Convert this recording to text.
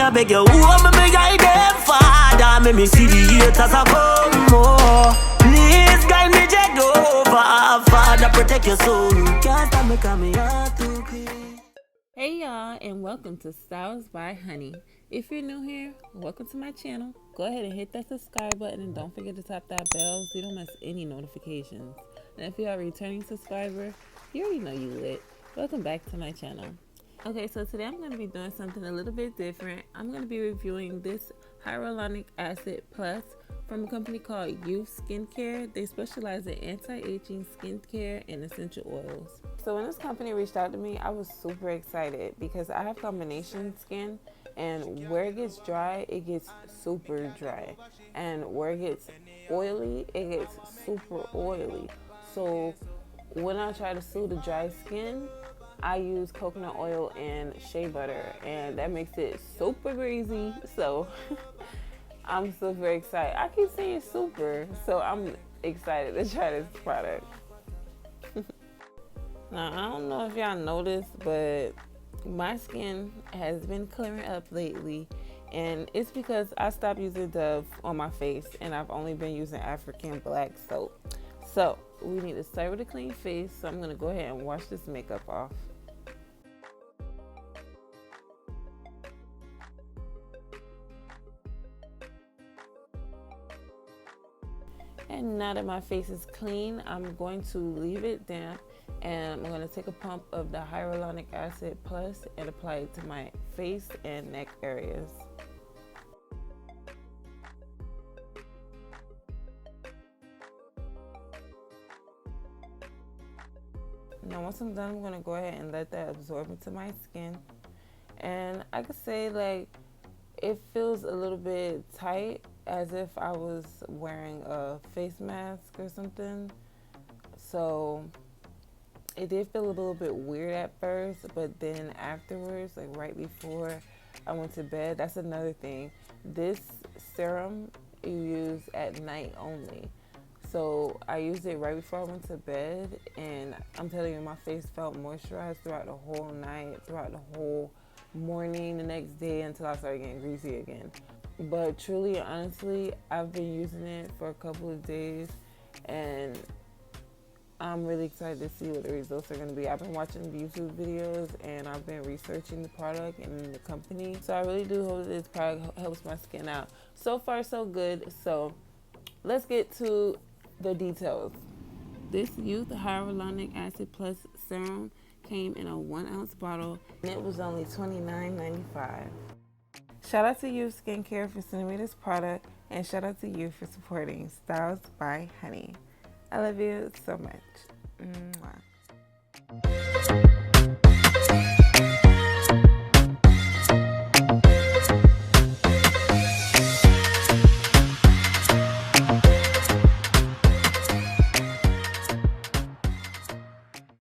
I beg you, oh, me guide them, Father. Make me see the haters a come more. Please guide me, Jehovah. Father, protect your soul. Can't stop me, come here to clean. Hey y'all, and welcome to Styles by Honey. If you're new here, welcome to my channel. Go ahead and hit that subscribe button and don't forget to tap that bell so you don't miss any notifications. And if you are a returning subscriber, you already know you lit. Welcome back to my channel. Okay, so today I'm going to be doing something a little bit different. I'm going to be reviewing this Hyaluronic Acid Plus from a company called Yeouth Skincare. They specialize in anti-aging skincare and essential oils. So when this company reached out to me, I was super excited because I have combination skin, and where it gets dry, it gets super dry. And where it gets oily, it gets super oily. So when I try to soothe the dry skin, I use coconut oil and shea butter, and that makes it super greasy. So I'm super excited. I keep saying super, so I'm excited to try this product. Now, I don't know if y'all noticed, but my skin has been clearing up lately, and it's because I stopped using Dove on my face, and I've only been using African black soap. So we need to start with a clean face, so I'm going to go ahead and wash this makeup off. And now that my face is clean, I'm going to leave it damp, and I'm going to take a pump of the Hyaluronic Acid Plus and apply it to my face and neck areas. Now once I'm done, I'm going to go ahead and let that absorb into my skin. And I could say, like, it feels a little bit tight, as if I was wearing a face mask or something. So it did feel a little bit weird at first, but then afterwards, like right before I went to bed, that's another thing. This serum you use at night only. So I used it right before I went to bed, and I'm telling you, my face felt moisturized throughout the whole night, throughout the whole morning, the next day, until I started getting greasy again. But truly, honestly, I've been using it for a couple of days, and I'm really excited to see what the results are going to be. I've been watching YouTube videos, and I've been researching the product and the company. So I really do hope that this product helps my skin out. So far, so good. So let's get to the details. This Yeouth Hyaluronic Acid Plus Serum came in a 1-ounce bottle, and it was only $29.95. Shout out to Yeouth Skincare for sending me this product, and shout out to you for supporting Styles by Honey. I love you so much. Mwah.